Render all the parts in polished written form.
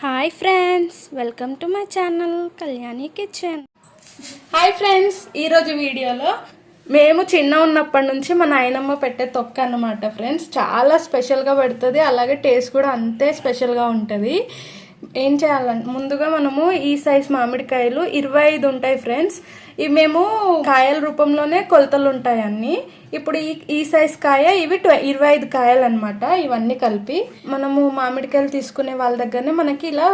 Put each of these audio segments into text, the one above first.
Hi friends, welcome to my channel Kalyani kitchen. Hi friends, ఈరోజు వీడియోలో మేము చిన్న ఉన్నప్పటి నుంచి మా నాయనమ్మ పెట్టే తొక్క అన్నమాట ఫ్రెండ్స్. చాలా స్పెషల్గా పెడుతుంది, అలాగే టేస్ట్ కూడా అంతే స్పెషల్గా ఉంటుంది. ఏం చేయాలంటే ముందుగా మనము ఈ సైజ్ మామిడికాయలు 25 ఉంటాయి ఫ్రెండ్స్. ఇవి మేము కాయల రూపంలోనే కొలతలు ఉంటాయి అన్నీ. ఇప్పుడు ఈ సైజ్ కాయ ఇవి 25 కాయలు అనమాట. ఇవన్నీ కలిపి మనము మామిడికాయలు తీసుకునే వాళ్ళ దగ్గరనే మనకి ఇలా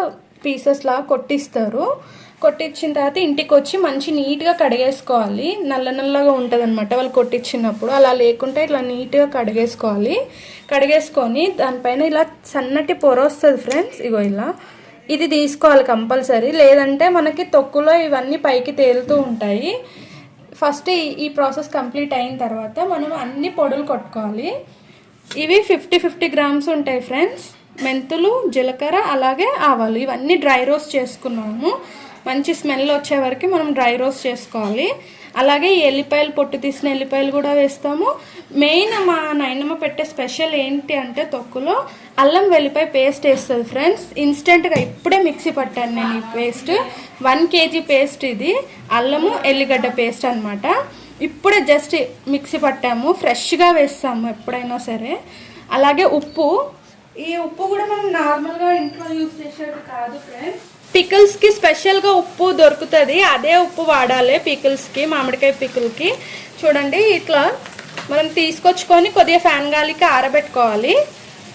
పీసెస్ లాగా కొట్టిస్తారు. కొట్టించిన తర్వాత ఇంటికి వచ్చి మంచి నీట్గా కడిగేసుకోవాలి. నల్ల నల్లగా ఉంటుంది అనమాట వాళ్ళు కొట్టించినప్పుడు. అలా లేకుంటే ఇట్లా నీట్గా కడిగేసుకోవాలి. కడిగేసుకొని దానిపైన ఇలా సన్నటి పొర వస్తుంది ఫ్రెండ్స్. ఇగో ఇలా ఇది తీసుకోవాలి కంపల్సరీ, లేదంటే మనకి తొక్కులో ఇవన్నీ పైకి తేలుతూ ఉంటాయి. ఫస్ట్ ఈ ప్రాసెస్ కంప్లీట్ అయిన తర్వాత మనం అన్ని పొడులు కొట్టుకోవాలి. ఇవి 50 గ్రామ్స్ ఉంటాయి ఫ్రెండ్స్. మెంతులు, జీలకర్ర, అలాగే ఆవాలు ఇవన్నీ డ్రై రోస్ట్ చేసుకున్నాము. మంచి స్మెల్ వచ్చే వరకు మనం డ్రై రోస్ట్ చేసుకోవాలి. అలాగే ఈ ఎల్లిపాయలు, పొట్టు తీసిన ఎల్లిపాయలు కూడా వేస్తాము. మెయిన్ మా నాయనమ్మ పెట్టే స్పెషల్ ఏంటి అంటే తొక్కులో అల్లం వెల్లిపాయ పేస్ట్ వేస్తుంది ఫ్రెండ్స్. ఇన్స్టెంట్గా ఇప్పుడే మిక్సీ పట్టాను నేను ఈ పేస్ట్. 1 kg పేస్ట్ ఇది. అల్లము ఎల్లిగడ్డ పేస్ట్ అనమాట. ఇప్పుడే జస్ట్ మిక్సీ పట్టాము. ఫ్రెష్గా వేస్తాము ఎప్పుడైనా సరే. అలాగే ఉప్పు. ఈ ఉప్పు కూడా మనం నార్మల్గా ఇంట్లో యూజ్ చేసేది కాదు ఫ్రెండ్స్. పికిల్స్కి స్పెషల్గా ఉప్పు దొరుకుతుంది, అదే ఉప్పు వాడాలి పికిల్స్కి, మామిడికాయ పికిల్కి. చూడండి ఇట్లా మనం తీసుకొచ్చుకొని కొద్దిగా ఫ్యాన్ గాలికి ఆరబెట్టుకోవాలి.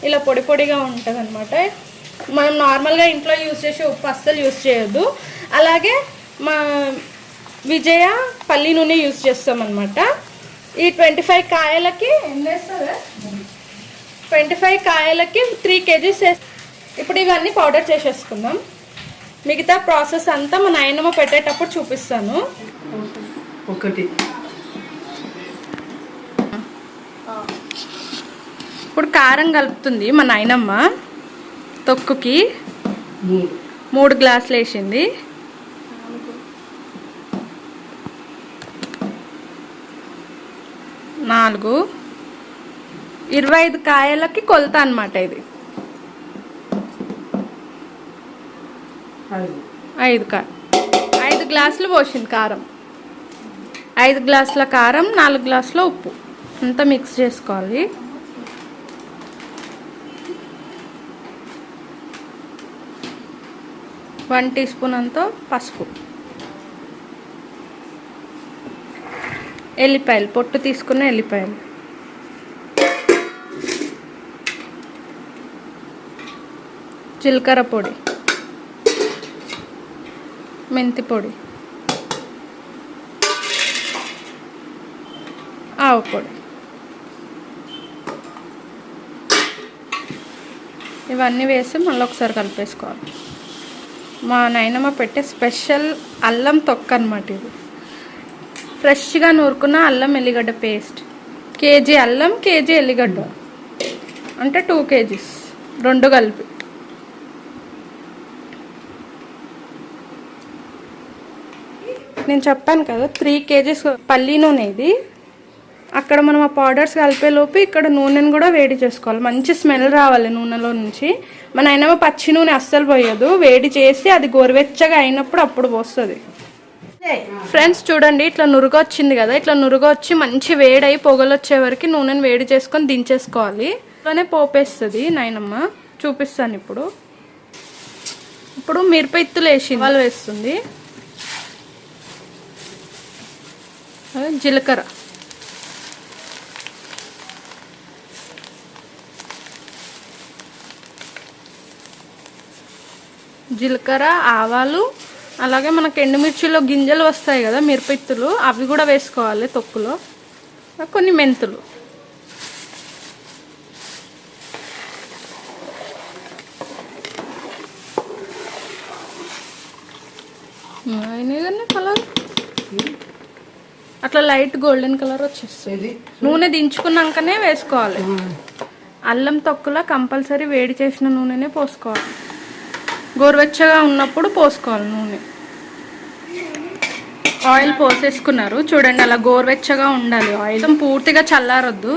ఇలా పొడి పొడిగా ఉంటుంది అనమాట. మనం నార్మల్గా ఇంట్లో యూజ్ చేసే ఉప్పు అస్సలు యూజ్ చేయొద్దు. అలాగే మా విజయ పల్లి నూనె యూజ్ చేస్తామన్నమాట. ఈ 25 కాయలకి ఏం వేస్తుంది, 25 కాయలకి 3 kgs ఇప్పుడు ఇవన్నీ పౌడర్ చేసేసుకుందాం. మిగతా ప్రాసెస్ అంతా మా నాయనమ్మ పెట్టేటప్పుడు చూపిస్తాను. ఇప్పుడు కారం కలుపుతుంది మా నాయనమ్మ. తొక్కుకి 3 గ్లాసులు వేసింది. నాలుగు 25 కాయలకి కొలత అనమాట ఇది. 5 గ్లాసులు పోసింది కారం. 5 గ్లాసుల కారం, 4 గ్లాసుల ఉప్పు అంతా మిక్స్ చేసుకోవాలి. వన్ టీ స్పూన్ అంతా పసుపు. ఎల్లిపాయలు, పొట్టు తీసుకున్న ఎల్లిపాయలు. జీలకర్ర పొడి, మెంతి పొడి, ఆవు పొడి. ఇవన్నీ వేసి మళ్ళీ ఒకసారి కలిపేసుకోవాలి. మా నాయనమ్మ పెట్టే స్పెషల్ అల్లం తొక్క అనమాట ఇది. ఫ్రెష్గా నూరుకున్న అల్లం ఎల్లిగడ్డ పేస్ట్. కేజీ అల్లం, కేజీ ఎల్లిగడ్డ అంటే 2 kgs, 2 కలిపి. నేను చెప్పాను కదా 3 kgs పల్లి నూనె ఇది. అక్కడ మనం ఆ పౌడర్స్ కలిపేలోపు ఇక్కడ నూనెను కూడా వేడి చేసుకోవాలి. మంచి స్మెల్ రావాలి నూనెలో నుంచి. మన అయినా పచ్చి నూనె అస్సలు పోయదు. వేడి చేసి అది గోరువెచ్చగా అయినప్పుడు అప్పుడు పోస్తుంది ఫ్రెండ్స్. చూడండి ఇట్లా నురుగు వచ్చింది కదా, ఇట్లా నురుగు వచ్చి మంచి వేడై పొగలు వచ్చే వరకు నూనెను వేడి చేసుకొని దించేసుకోవాలి. ఇట్లానే పోపేస్తుంది నాయనమ్మ. చూపిస్తాను ఇప్పుడు. ఇప్పుడు మిరప వేసి వాళ్ళు వేస్తుంది. జీలకర్ర, ఆవాలు, అలాగే మనకు ఎండుమిర్చిలో గింజలు వస్తాయి కదా మిరపిత్తులు, అవి కూడా వేసుకోవాలి తొక్కులో. కొన్ని మెంతులు. కలర్ అట్లా లైట్ గోల్డెన్ కలర్ వచ్చేస్తుంది. నూనె దించుకున్నాకనే వేసుకోవాలి. అల్లం తొక్కులో కంపల్సరీ వేడి చేసిన నూనెనే పోసుకోవాలి. గోరువెచ్చగా ఉన్నప్పుడు పోసుకోవాలి నూనె. ఆయిల్ పోసేసుకున్నారు చూడండి, అలా గోరువెచ్చగా ఉండాలి ఆయిల్. పూర్తిగా చల్లారొద్దు.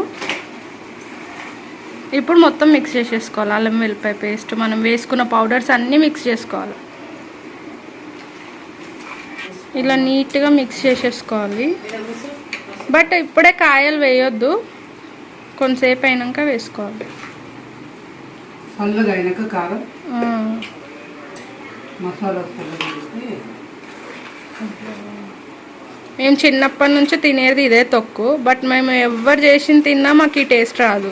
ఇప్పుడు మొత్తం మిక్స్ చేసేసుకోవాలి. అల్లం వెల్లిపాయ పేస్ట్ మనం వేసుకున్న పౌడర్స్ అన్నీ మిక్స్ చేసుకోవాలి. ఇలా నీట్గా మిక్స్ చేసేసుకోవాలి. బట్ ఇప్పుడే కాయలు వేయొద్దు, కొంతసేపు అయినాక వేసుకోవాలి. కారం మసాలా మేము చిన్నప్పటి నుంచి తినేది ఇదే తొక్కు. బట్ మేము ఎవరు చేసింది తిన్నా మాకు ఈ టేస్ట్ రాదు,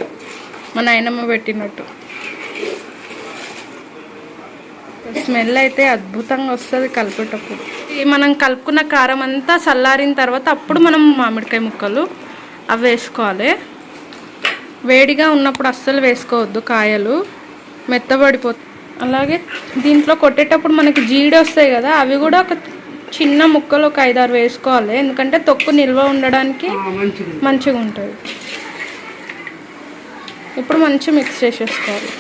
మా నాయనమ్మ పెట్టినట్టు. స్మెల్ అయితే అద్భుతంగా వస్తుంది కలిపేటప్పుడు. మనం కలుపుకున్న కారం అంతా చల్లారిన తర్వాత అప్పుడు మనం మామిడికాయ ముక్కలు అవి వేసుకోవాలి. వేడిగా ఉన్నప్పుడు అస్సలు వేసుకోవద్దు, కాయలు మెత్తబడిపోతాయి. అలాగే దీంట్లో కొట్టేటప్పుడు మనకి జీడి వస్తాయి కదా, అవి కూడా ఒక చిన్న ముక్కలు ఒక 5-6 వేసుకోవాలి. ఎందుకంటే తొక్కు నిల్వ ఉండడానికి మంచిగా ఉంటుంది. ఇప్పుడు మంచిగా మిక్స్ చేసేసుకోవాలి.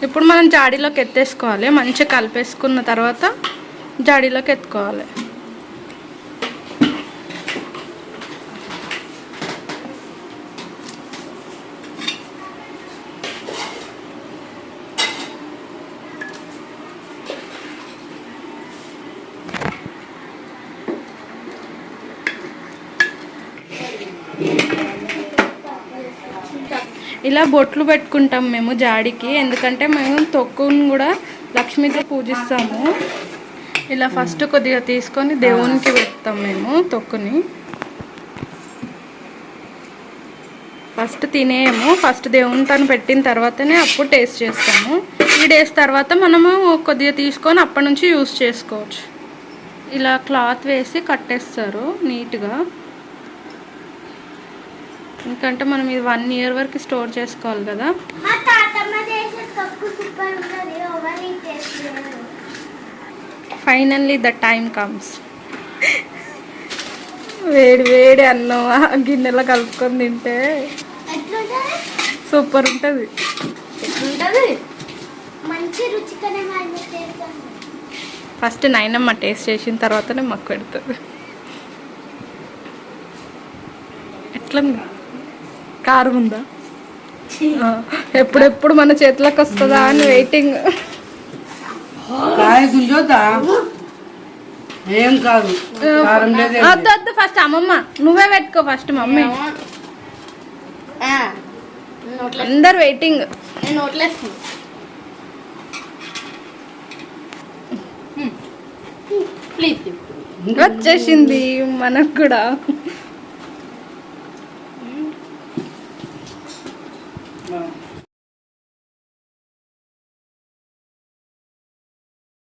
ఇప్పుడు మనం జాడీలోకి ఎత్తేసుకోవాలి. మంచిగా కలిపేసుకున్న తర్వాత జాడీలోకి ఎత్తుకోవాలి. ఇలా బొట్లు పెట్టుకుంటాం మేము జాడికి, ఎందుకంటే మేము తొక్కును కూడా లక్ష్మీతో పూజిస్తాము. ఇలా ఫస్ట్ కొద్దిగా తీసుకొని దేవునికి పెడతాం మేము తొక్కుని. ఫస్ట్ తినేయము, ఫస్ట్ దేవుని తను పెట్టిన తర్వాతనే అప్పుడు టేస్ట్ చేస్తాము. 3 డేస్ తర్వాత మనము కొద్దిగా తీసుకొని అప్పటి నుంచి యూస్ చేసుకోవచ్చు. ఇలా క్లాత్ వేసి కట్టేస్తారు నీట్గా, ఎందుకంటే మనం ఇది 1 ఇయర్ వరకు స్టోర్ చేసుకోవాలి కదా. Finally the time comes. వేడి వేడి అన్నం గిన్నెలో కలుపుకొని తింటే సూపర్ ఉంటుంది. ఫస్ట్ నాయనమ్మ టేస్ట్ చేసిన తర్వాతనే మాకు పెడుతుంది. ఎట్లా కారం ఉందా, ఎప్పుడెప్పుడు మన చేతిలోకి వస్తుందా అని వెయిటింగ్. ఏం కాదు, వద్దు వద్దు, ఫస్ట్ అమ్మమ్మ నువ్వే పెట్టుకో. ఫస్ట్ మమ్మీ, అందరు వెయిటింగ్. వచ్చేసింది మనకు కూడా.